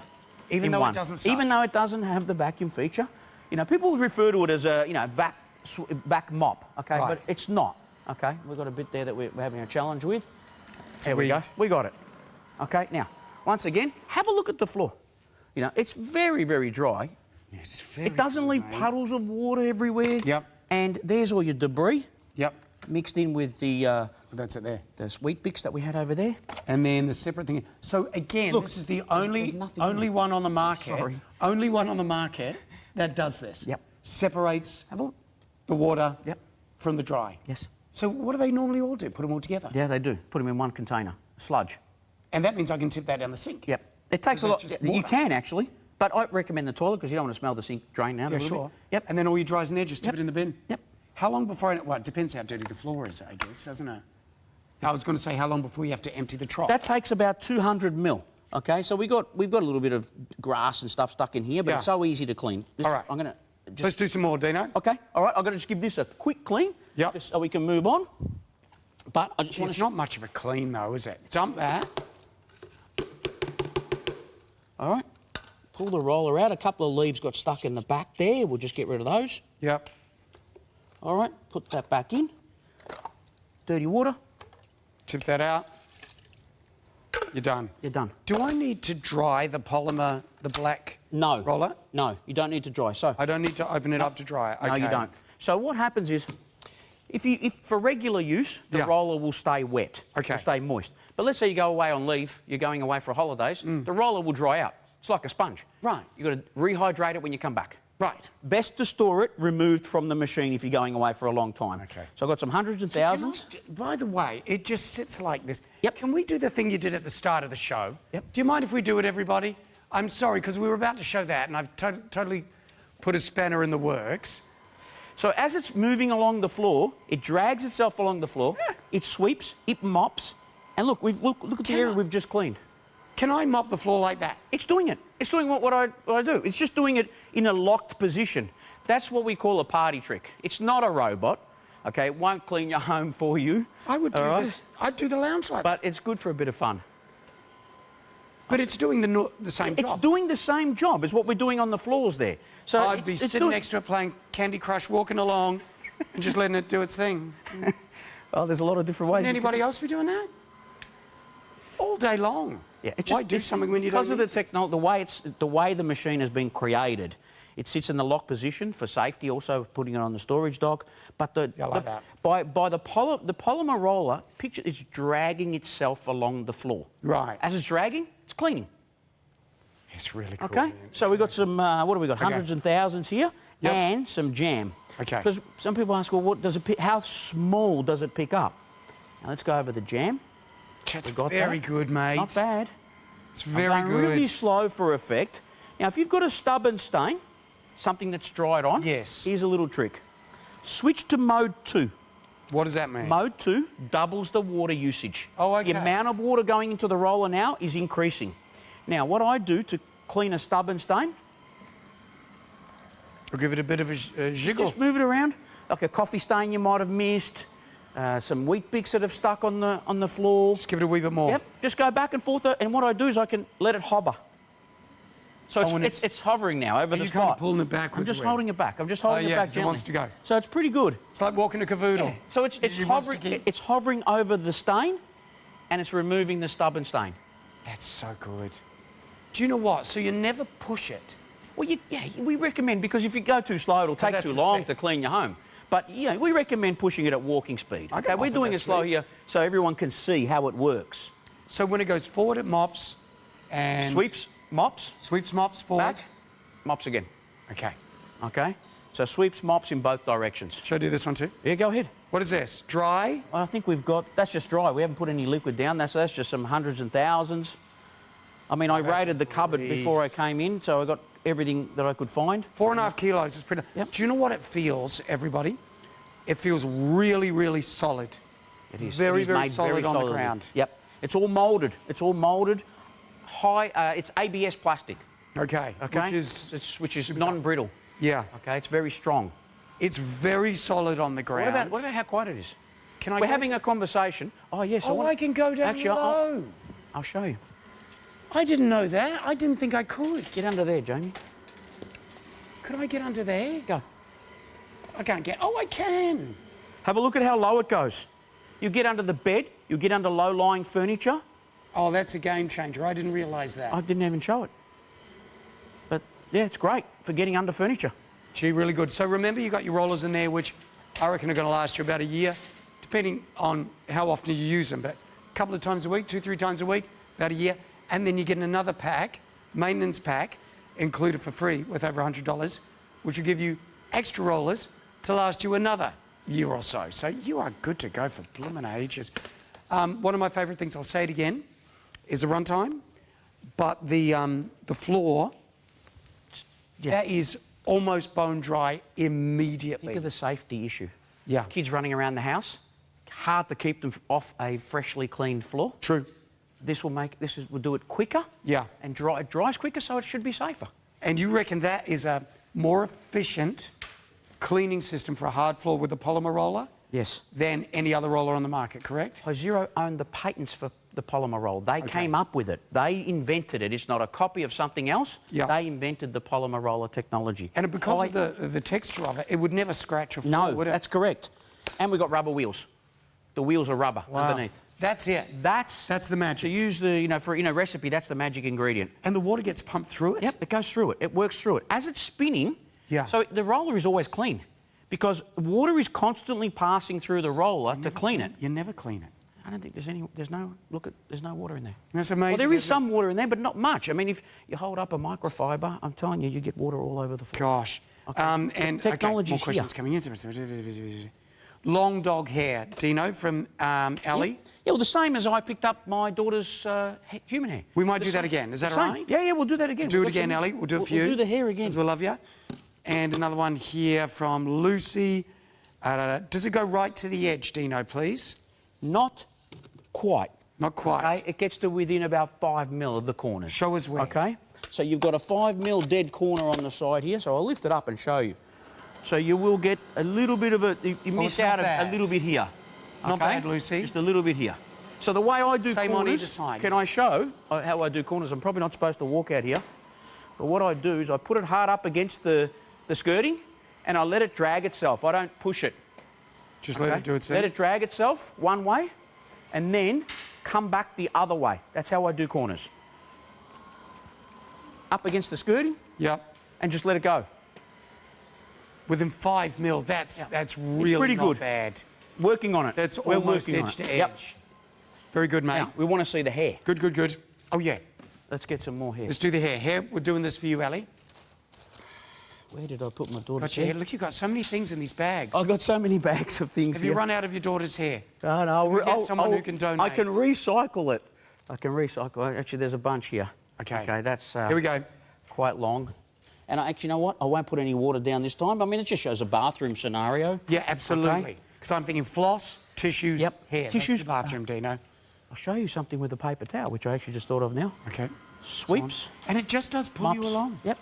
Even though it doesn't suck. Even though it doesn't have the vacuum feature. You know, people would refer to it as a, you know, vac mop, okay? Right. But it's not, okay? We've got a bit there that we're having a challenge with. There we weed. go. We got it. Okay, now, once again, have a look at the floor. You know, it's very, very dry. It's very It doesn't good, leave mate. puddles of water everywhere. Yep. And there's all your debris. Yep. Mixed in with the That's it there. wheat bix that we had over there. And then the separate thing. So again, Look, this is the there's nothing in only it. one on the market. Sorry. Only one on the market that does this. Yep. Separates Have a look. the water Yep. from the dry. Yes. So what do they normally all do? Put them all together? Yeah, they do. Put them in one container. Sludge. And that means I can tip that down the sink. Yep. It takes a Because lot. it's just You water. can actually, but I recommend the toilet because you don't want to smell the sink drain out a Yeah, little sure. bit. Yep. And then all your dries in there, just tip Yep. it in the bin. Yep. How long before? Well, it depends how dirty the floor is, I guess, doesn't it? I was going to say how long before you have to empty the trough. That takes about 200 mil. Okay, so we've got a little bit of grass and stuff stuck in here, but Yeah. it's so easy to clean. All right. I'm gonna just. Let's do some more, Dino. Okay. All right. I've got to just give this a quick clean. Yep. Just so we can move on. But I just want It's to. not much of a clean, though, is it? Dump that. All right. Pull the roller out. A couple of leaves got stuck in the back there. We'll just get rid of those. Yep. All right. Put that back in. Dirty water. Tip that out. You're done. You're done. Do I need to dry the polymer, the black No. roller? No, you don't need to dry. So. I don't need to open it up to dry it. No, you Okay. don't. So what happens is, if for regular use, the Yeah. roller will stay wet. Okay. Will stay moist. But let's say you go away on leave, you're going away for holidays, the roller will dry out. It's like a sponge. Right. You've got to rehydrate it when you come back. Right. Best to store it removed from the machine if you're going away for a long time. Okay. So I've got some hundreds and thousands. By the way, it just sits like this. Yep. Can we do the thing you did at the start of the show? Yep. Do you mind if we do it, everybody? I'm sorry, because we were about to show that, and I've totally put a spanner in the works. So as it's moving along the floor, it drags itself along the floor, it sweeps, it mops, and look at the area we've just cleaned. Can I mop the floor like that? It's doing it. It's doing what I do. It's just doing it in a locked position. That's what we call a party trick. It's not a robot, okay? It won't clean your home for you. I would do all right? this. I'd do the lounge like that. But it's good for a bit of fun. But it's doing the same It's job. doing the same job as what we're doing on the floors there. So I'd be sitting next to it playing Candy Crush, walking along, and just letting it do its thing. Well, there's a lot of different ways. Would anybody else be doing that? All day long. Yeah, it's Why do something when you don't because of need the technology, the way the machine has been created. It sits in the lock position for safety, also putting it on the storage dock. But Yeah, I like that. by the polymer roller, picture it's dragging itself along the floor. Right. As it's dragging, it's cleaning. It's really cool. Okay. man. So we've got some. What have we got? Okay. Hundreds and thousands here, Yep. and some jam. Okay. Because some people ask, well, what does it? How small does it pick up? Now let's go over the jam. That's We got very that. good, mate. Not bad. It's very I'm going good. really slow for effect. Now, if you've got a stubborn stain, something that's dried on, Yes. here's a little trick. Switch to mode 2. What does that mean? Mode 2 doubles the water usage. Oh, okay. The amount of water going into the roller now is increasing. Now, what I do to clean a stubborn stain, I'll give it a bit of a jiggle. just move it around, like a coffee stain you might have missed, some wheat bix that have stuck on the floor. Just give it a wee bit more. Yep, just go back and forth, and what I do is I can let it hover. So it's hovering now over the you spot. kind of pulling it backwards. I'm just Wee? holding it back. I'm just holding it back so gently. it wants to go. So it's pretty good. It's like walking a cavoodle. Yeah. So it's It wants to hovering. keep- It's hovering over the stain, and it's removing the stubborn stain. That's so good. Do you know what? So you never push it. Well, we recommend, because if you go too slow, it'll take that's too the long speed. to clean your home. But we recommend pushing it at walking speed. I Okay, can we're offer doing that it slow speed. here so everyone can see how it works. So when it goes forward, it mops and Sweeps, mops, sweeps, mops forward. back, mops again. Okay. Okay, so sweeps, mops in both directions. Should I do this one too? Yeah, go ahead. What is this? Dry? Well, I think we've got, that's just dry. We haven't put any liquid down. That's just some hundreds and thousands. I mean, I raided the cupboard before I came in, so I got everything that I could find. 4.5 kilos is pretty. Yep. Do you know what it feels, everybody? It feels really, really solid. It is. Very, It is very made solid on the solidly. ground. Yep. It's all moulded. It's all moulded. It's ABS plastic. Okay. Okay. Which is non-brittle. Yeah. Okay. It's very strong. It's very solid on the ground. What about how quiet it is? Can I We're go having a conversation. Oh yes. Oh, I can go down Actually, low. I'll show you. I didn't know that. I didn't think I could. Get under there, Jamie. Could I get under there? Go. I can't get. Oh, I can. Have a look at how low it goes. You get under the bed. You get under low-lying furniture. Oh, that's a game changer. I didn't realise that. I didn't even show it. But yeah, it's great for getting under furniture. Gee, really good. So remember, you got your rollers in there, which I reckon are going to last you about a year, depending on how often you use them. But a couple of times a week, 2-3 times a week, about a year. And then you get another pack, maintenance pack, included for free with over $100, which will give you extra rollers to last you another year or so. So you are good to go for blooming ages. One of my favourite things, I'll say it again, is the runtime, but the floor, that is almost bone dry immediately. Think of the safety issue. Yeah. Kids running around the house, hard to keep them off a freshly cleaned floor. True. This will do it quicker. Yeah. And it dries quicker, so it should be safer. And you reckon that is a more efficient cleaning system for a hard floor with a polymer roller? Yes. Than any other roller on the market, correct? HIZERO owned the patents for the polymer roll. They came up with it. They invented it. It's not a copy of something else. Yeah. They invented the polymer roller technology. And because of the texture of it, it would never scratch a floor, would it? That's correct. And we've got rubber wheels. The wheels are rubber underneath. That's it. That's the magic. To use the, for recipe, that's the magic ingredient. And the water gets pumped through it? Yep, it goes through it. It works through it. As it's spinning, so the roller is always clean because water is constantly passing through the roller to clean it. You never clean it. I don't think there's no water in there. That's amazing. Well, there is some water in there, but not much. I mean, if you hold up a microfiber, I'm telling you, you get water all over the floor. Gosh. Okay. And technology's more questions coming in. Long dog hair. Dino from Ali. Yeah, well, the same as I picked up my daughter's human hair. We might do that again. Is that all right? Yeah, we'll do that again. Do it again, Ellie. We'll do it for you. We'll do the hair again. Because we love you. And another one here from Lucy. Does it go right to the edge, Dino, please? Not quite. Not quite. Okay, it gets to within about 5 mil of the corners. Show us where. Okay, so you've got a 5 mil dead corner on the side here, so I'll lift it up and show you. So you will get a little bit of you miss out a little bit here. Okay? Not bad, Lucy. Just a little bit here. So the way I do Same corners, on either side. can I show how I do corners? I'm probably not supposed to walk out here, but what I do is I put it hard up against the skirting and I let it drag itself. I don't push it. Just let it do its thing. Let it drag itself one way and then come back the other way. That's how I do corners. Up against the skirting. Yep. And just let it go. Within 5 mil, that's really pretty not good. bad. Working on it. That's We're almost working edge on to it. Yep. edge. Very good, mate. Now, we want to see the hair. Good, good, good. Oh, yeah. Let's get some more hair. Let's do the hair. Hair, we're doing this for you, Ali. Where did I put my daughter's Got your hair? hair. Look, you've got so many things in these bags. I've got so many bags of things Have here. you run out of your daughter's hair? No, Get someone who can donate. I can recycle it. I can recycle. Actually, there's a bunch here. Okay. Okay, that's Here we go. quite long. And actually, you know what? I won't put any water down this time. I mean, it just shows a bathroom scenario. Yeah, absolutely. Because I'm thinking floss, tissues, hair. Tissues. That's the bathroom, Dino. I'll show you something with a paper towel, which I actually just thought of now. Okay. Sweeps. And it just does pull you mops. along. Yep.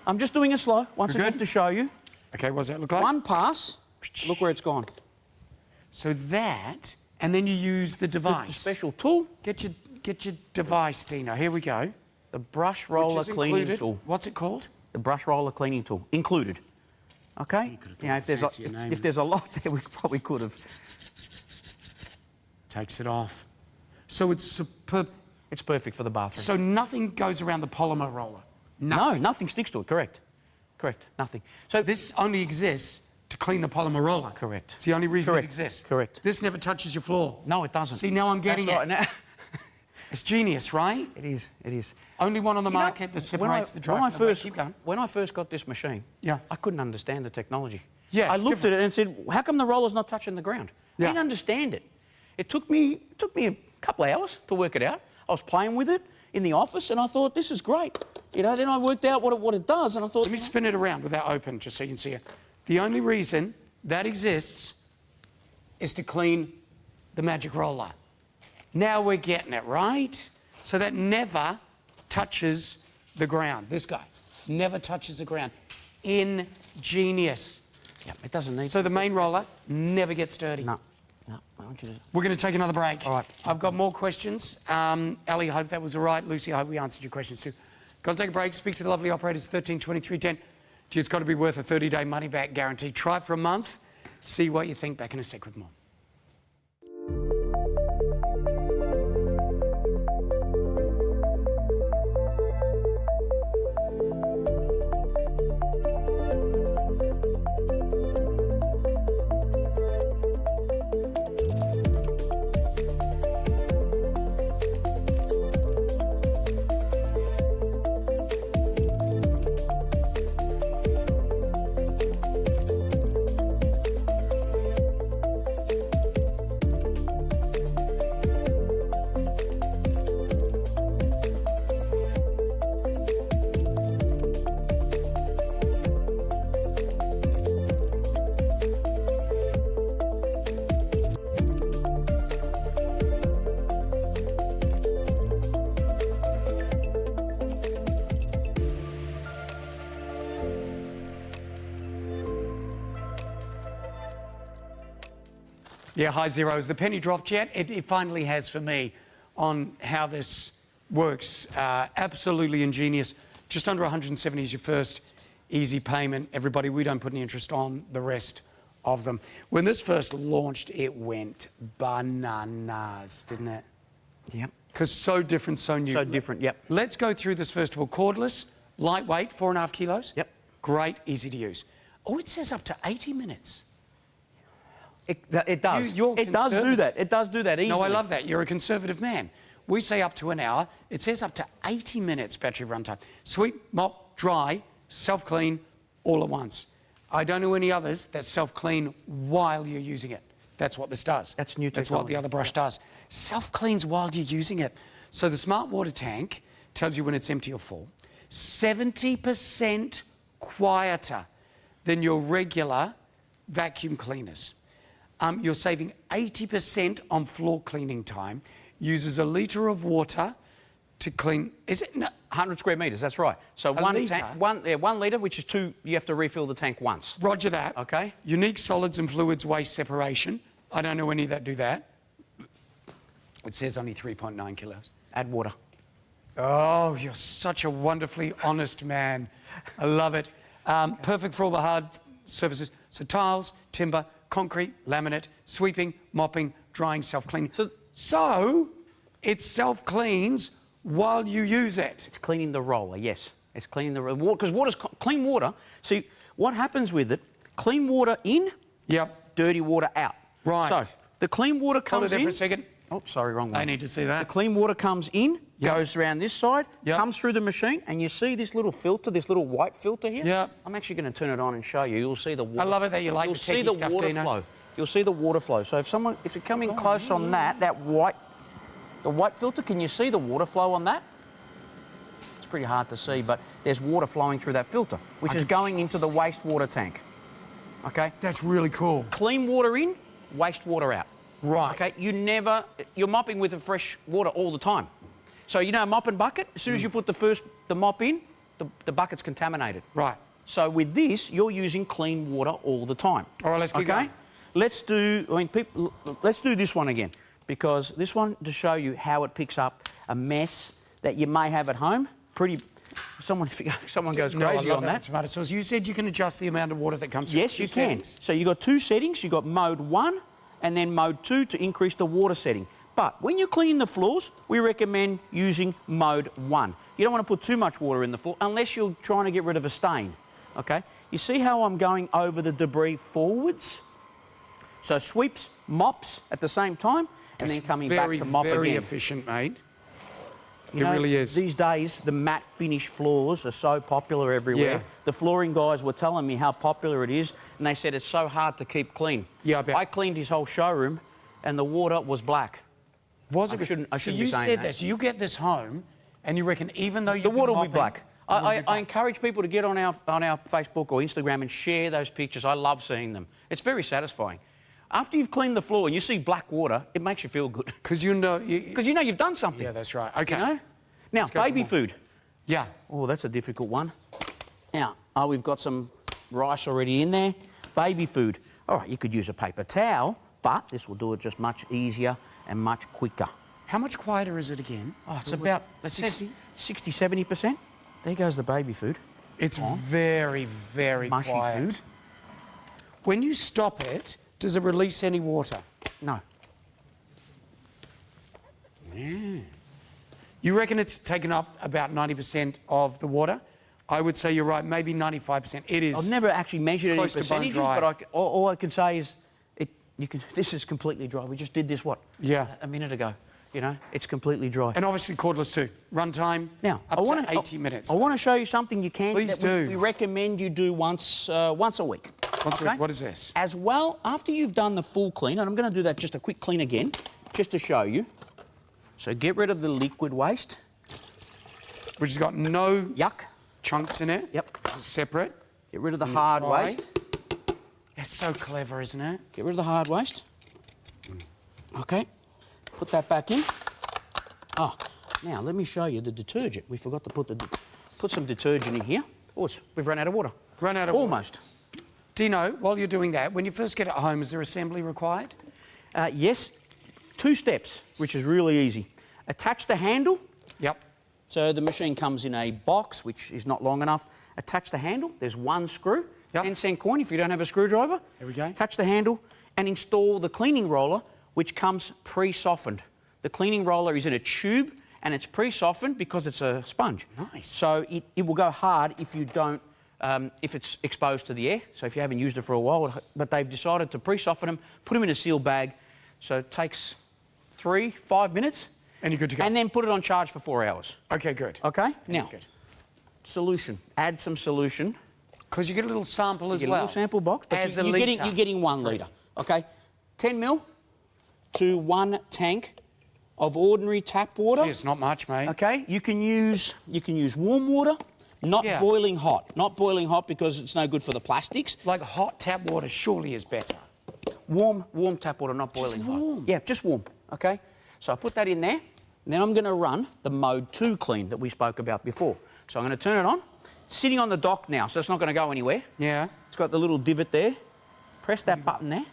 I'm just doing it slow, once You're again, good? to show you. Okay, what does that look like? One pass. Look where it's gone. So that, and then you use the device. The special tool. Get your device, Dino. Here we go. The brush roller cleaning included. tool. What's it called? The brush roller cleaning tool, included. Okay? You know, if there's a lot there, we probably could have. Takes it off. So it's superb. It's perfect for the bathroom. So nothing goes around the polymer roller. No, nothing sticks to it, correct. Correct, nothing. So This only exists to clean the polymer roller. Correct. It's the only reason Correct. it exists. Correct. This never touches your floor. No, it doesn't. See, now I'm getting That's it. right. Now, It's genius, right? it is, it is. Only one on the You know, market that separates the dry from the wet. Keep going. when I first got this machine, Yeah. I couldn't understand the technology. Yeah, I it's looked at it and said, how come the roller's not touching the ground? Yeah. I didn't understand it. It took me a couple of hours to work it out. I was playing with it in the office and I thought, this is great. You know, then I worked out what it does and I thought... Let me spin it around without open, just so you can see it. The only reason that exists is to clean the magic roller. Now we're getting it, right? So that never touches the ground. This guy never touches the ground. Ingenious. Yeah, it doesn't need... So the main roller never gets dirty. No, I want you to... We're going to take another break. All right. I've got more questions. Ali, I hope that was all right. Lucy, I hope we answered your questions too. Got to take a break. Speak to the lovely operators, 13 23 10. Gee, it's got to be worth a 30-day money-back guarantee. Try it for a month. See what you think. Back in a sec with more. Yeah, hi Zeros. The penny dropped yet? It finally has for me on how this works. Absolutely ingenious. Just under 170 is your first easy payment. Everybody, we don't put any interest on the rest of them. When this first launched, it went bananas, didn't it? Yep. Because so different, so new. So different, yep. Let's go through this first of all. Cordless, lightweight, 4.5 kilos. Yep. Great, easy to use. Oh, it says up to 80 minutes. It does. You're it does do that. It does do that easily. No, I love that. You're a conservative man. We say up to an hour. It says up to 80 minutes battery runtime. Sweep, mop, dry, self-clean, all at once. I don't know any others that self-clean while you're using it. That's what this does. That's new That's what technology. the other brush does. Self-cleans while you're using it. So the smart water tank tells you when it's empty or full. 70% quieter than your regular vacuum cleaners. You're saving 80% on floor cleaning time. Uses a litre of water to clean. Is it? No. 100 square metres, that's right. So A litre? 1 litre, which is 2, you have to refill the tank once. Roger that. Okay. Unique solids and fluids waste separation. I don't know any that do that. It says only 3.9 kilos. Add water. Oh, you're such a wonderfully honest man. I love it. Perfect for all the hard surfaces. So tiles, timber, concrete, laminate, sweeping, mopping, drying, self-cleaning. So it self-cleans while you use it. It's cleaning the roller, yes. It's cleaning the roller. Because clean water, see, what happens with it, clean water in, Yep. dirty water out. Right. So the clean water Hold it comes there in. for a second. Oh, sorry, wrong one. I need to see that. The clean water comes in, goes around this side, comes through the machine, and you see this little filter, this little white filter here? Yeah. I'm actually going to turn it on and show you. You'll see the water. I love it that you like You'll the see techie the stuff, water Dino. flow. You'll see the water flow. So if you come in close on the white filter, can you see the water flow on that? It's pretty hard to see, but there's water flowing through that filter, which is going into the wastewater tank. Okay? That's really cool. Clean water in, wastewater out. Right. Okay? You're mopping with the fresh water all the time. So, you know, a mop and bucket, as soon as you put the mop in, the bucket's contaminated. Right. So with this, you're using clean water all the time. All right, let's keep going. Let's do this one again, because this one, to show you how it picks up a mess that you may have at home. Someone goes crazy on that. Tomato sauce. You said you can adjust the amount of water that comes through. Yes, you can. So you've got two settings. You've got mode 1 and then mode 2 to increase the water setting. But when you're cleaning the floors, we recommend using mode 1. You don't want to put too much water in the floor unless you're trying to get rid of a stain. Okay? You see how I'm going over the debris forwards? So sweeps, mops at the same time, and then coming back to mop again. Very efficient, mate. You know, it really is. These days, the matte finish floors are so popular everywhere. Yeah. The flooring guys were telling me how popular it is, and they said it's so hard to keep clean. Yeah, I bet. I cleaned his whole showroom, and the water was black. Was it? I shouldn't be saying that. So you said that. So you get this home, and you reckon even though the water will be black. I encourage people to get on our Facebook or Instagram and share those pictures. I love seeing them. It's very satisfying. After you've cleaned the floor and you see black water, it makes you feel good. Because you know... Because you know you've done something. Yeah, that's right. OK. You know? Now, baby food. Yeah. Oh, that's a difficult one. Now, we've got some rice already in there. Baby food. All right, you could use a paper towel, but this will do it just much easier and much quicker. How much quieter is it again? Oh, it's about 60, 70%. There goes the baby food. It's very, very mushy quiet. food. When you stop it, does it release any water? No. Yeah. You reckon it's taken up about 90% of the water? I would say you're right, maybe 95%. It is. I've never actually measured any percentages, but all I can say is this is completely dry. We just did this, a minute ago. You know, it's completely dry. And obviously cordless too. Run time, now, up to 80 minutes. I want to show you something you can. Please do. We recommend you do once a week. Once a week. What is this? As well, after you've done the full clean, and I'm going to do that just a quick clean again, just to show you. So get rid of the liquid waste. Which has got no yuck chunks in it. Yep. It's separate. Get rid of the hard waste. That's so clever, isn't it? Get rid of the hard waste. Okay. Put that back in. Oh, now let me show you the detergent. We forgot to put some detergent in here. Oh, we've run out of water. Run out of water. Almost. Dino, while you're doing that, when you first get it home, is there assembly required? Yes. 2 steps, which is really easy. Attach the handle. Yep. So the machine comes in a box, which is not long enough. Attach the handle. There's 1 screw. Yep. 10-cent coin if you don't have a screwdriver. There we go. Attach the handle and install the cleaning roller, which comes pre-softened. The cleaning roller is in a tube and it's pre-softened because it's a sponge. Nice. So it will go hard if you don't, if it's exposed to the air. So if you haven't used it for a while, but they've decided to pre-soften them, put them in a sealed bag. So it takes 3-5 minutes. And you're good to go. And then put it on charge for 4 hours. Okay, good. Okay? Now, good. Solution. Add some solution. Because you get a little sample as well. You get a little sample box, but you're getting 1 litre. Okay? 10 mil to 1 tank of ordinary tap water. Gee, it's not much, mate. Okay? You can use warm water, not boiling hot. Not boiling hot because it's no good for the plastics. Like hot tap water surely is better. Warm tap water, not boiling hot. Warm. Yeah, just warm. Okay? So I put that in there. And then I'm going to run the mode 2 clean that we spoke about before. So I'm going to turn it on. Sitting on the dock now, so it's not going to go anywhere. Yeah. It's got the little divot there. Press that button there.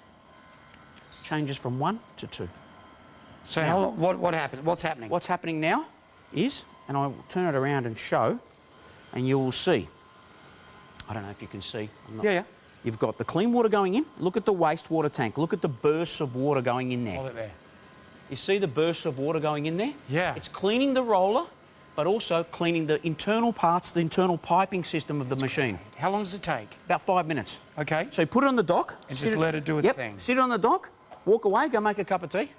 Changes from 1 to 2. So now, what happened? What's happening? What's happening now is, and I'll turn it around and show, and you will see. I don't know if you can see. Yeah. You've got the clean water going in. Look at the wastewater tank. Look at the bursts of water going in there. Hold it there. You see the bursts of water going in there? Yeah. It's cleaning the roller, but also cleaning the internal parts, the internal piping system of the machine. Great. How long does it take? About 5 minutes. Okay. So you put it on the dock. And just let it do its thing. Sit it on the dock, walk away, go make a cup of tea.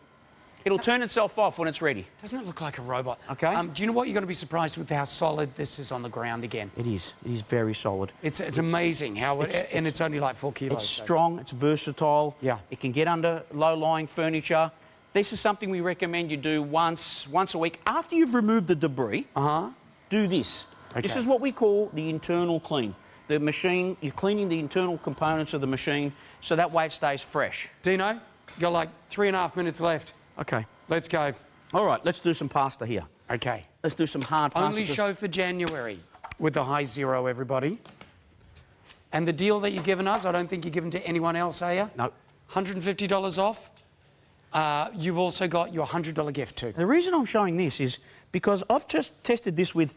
It'll turn itself off when it's ready. Doesn't it look like a robot? Okay. Do you know what? You're going to be surprised with how solid this is on the ground again. It is. It is very solid. It's amazing how and it's only like 4 kilos. It's strong. It's versatile. Yeah. It can get under low-lying furniture. This is something we recommend you do once a week. After you've removed the debris, do this. Okay. This is what we call the internal clean. The machine, you're cleaning the internal components of the machine so that way it stays fresh. Dino, you got like 3.5 minutes left. Okay. Let's go. All right, let's do some pasta here. Okay. Let's do some hard pasta. Only show for January with the HIZERO, everybody. And the deal that you're giving us, I don't think you're giving to anyone else, are you? No. $150 off. You've also got your $100 gift too. The reason I'm showing this is because I've just tested this with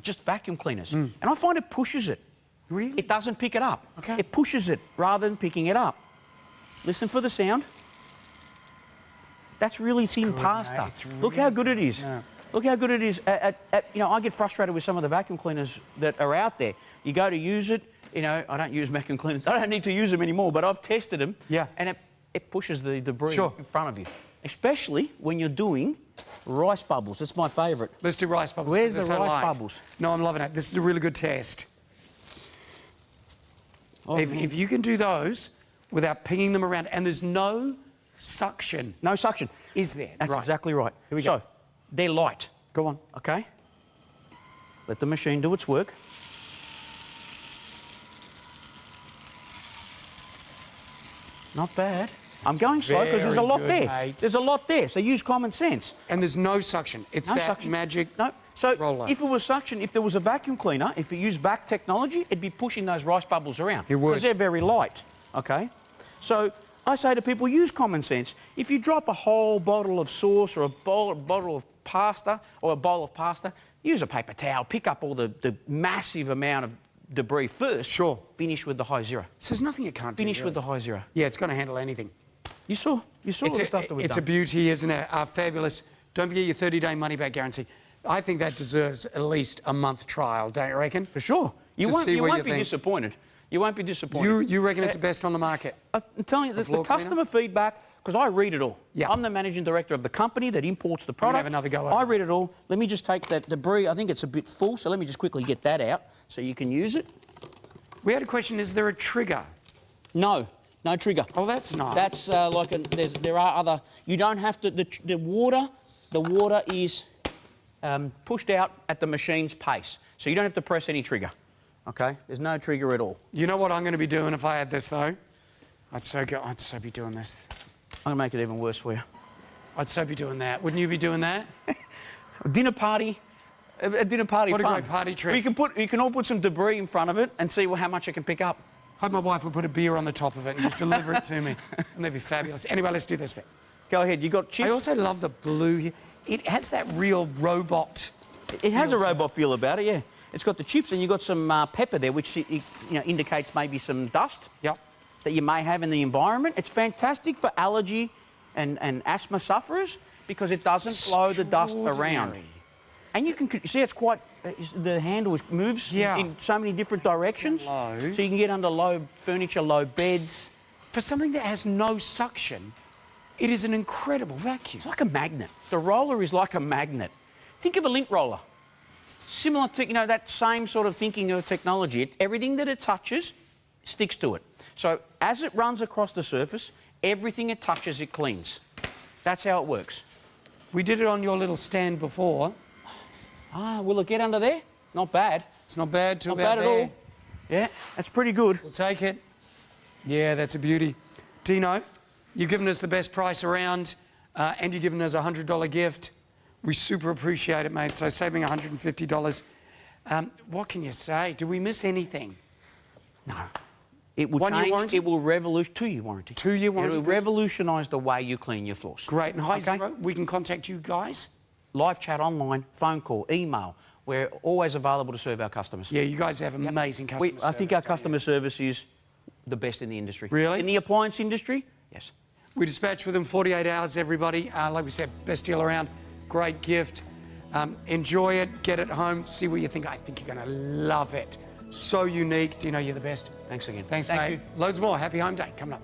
just vacuum cleaners, and I find it pushes it. Really? It doesn't pick it up. Okay. It pushes it rather than picking it up. Listen for the sound. That's really thin pasta. Look how good it is. Yeah. Look how good it is. You know, I get frustrated with some of the vacuum cleaners that are out there. You go to use it, you know, I don't use vacuum cleaners. I don't need to use them anymore, but I've tested them. Yeah. And it pushes the debris in front of you, especially when you're doing rice bubbles. That's my favourite. Let's do rice bubbles. Where's the rice bubbles? No, I'm loving it. This is a really good test. Oh, if you can do those without pinging them around, and there's no suction. No suction. Is there? That's exactly right. Here we go. So, they're light. Go on. Okay? Let the machine do its work. Not bad. I'm going slow because there's a lot there. Mate. There's a lot there, so use common sense. And there's no suction. It's that suction. magic No. So roller. if it was suction, if there was a vacuum cleaner, if you used vac technology, it'd be pushing those rice bubbles around. It would. Because they're very light, okay? So I say to people, use common sense. If you drop a whole bottle of sauce or a bottle of pasta or a bowl of pasta, use a paper towel, pick up all the massive amount of debris first. Sure. Finish with the HIZERO. So there's nothing it can't do. Finish with the HIZERO. Yeah, it's going to handle anything. You saw all the stuff that we've It's done. a beauty, isn't it? Fabulous. Don't forget your 30-day money-back guarantee. I think that deserves at least a month trial, don't you reckon? For sure. You won't be think. disappointed. You won't be disappointed. You reckon it's the best on the market? I'm telling you, the customer feedback, because I read it all. Yeah. I'm the managing director of the company that imports the product. Have another go over I read it all. Let me just take that debris. I think it's a bit full, so let me just quickly get that out so you can use it. We had a question, is there a trigger? No trigger. Oh, that's nice. That's there are other, you don't have to, the water is pushed out at the machine's pace. So you don't have to press any trigger, okay? There's no trigger at all. You know what I'm going to be doing if I had this, though? I'd so be doing this. I'm going to make it even worse for you. I'd so be doing that. Wouldn't you be doing that? A dinner party What fun. a great party trick. You can all put some debris in front of it and see how much it can pick up. Hope my wife would put a beer on the top of it and just deliver it to me. And that'd be fabulous. Anyway, let's do this bit. Go ahead. You got chips. I also love the blue here. It has that real robot. It has a robot feel about it, yeah. It's got the chips and you've got some pepper there, which indicates maybe some dust that you may have in the environment. It's fantastic for allergy and asthma sufferers because it doesn't flow the dust around. And you can see it's quite, the handle moves in so many different directions. Low. So you can get under low furniture, low beds. For something that has no suction, it is an incredible vacuum. It's like a magnet. The roller is like a magnet. Think of a lint roller. Similar to, that same sort of thinking of technology. Everything that it touches sticks to it. So as it runs across the surface, everything it touches, it cleans. That's how it works. We did it on your little stand before. Ah, will it get under there? Not bad. It's not bad to Not about bad at there. all. Yeah, that's pretty good. We'll take it. Yeah, that's a beauty. Dino, you've given us the best price around and you've given us a $100 gift. We super appreciate it, mate. So saving $150. What can you say? Do we miss anything? No. It will 1 year change. warranty? It will revolution. 2-year warranty. 2-year warranty. It will revolutionise the way you clean your floors. Great. And HIZERO, we can contact you guys? Live chat online, phone call, email. We're always available to serve our customers. Yeah, you guys have amazing customer service. I think our customer service is the best in the industry. Really? In the appliance industry, yes. We dispatch within 48 hours, everybody. Like we said, best deal around. Great gift. Enjoy it. Get it home. See what you think. I think you're going to love it. So unique. Dino, you're the best. Thanks again. Thanks, Thank mate. you. Loads more. Happy Home Day coming up.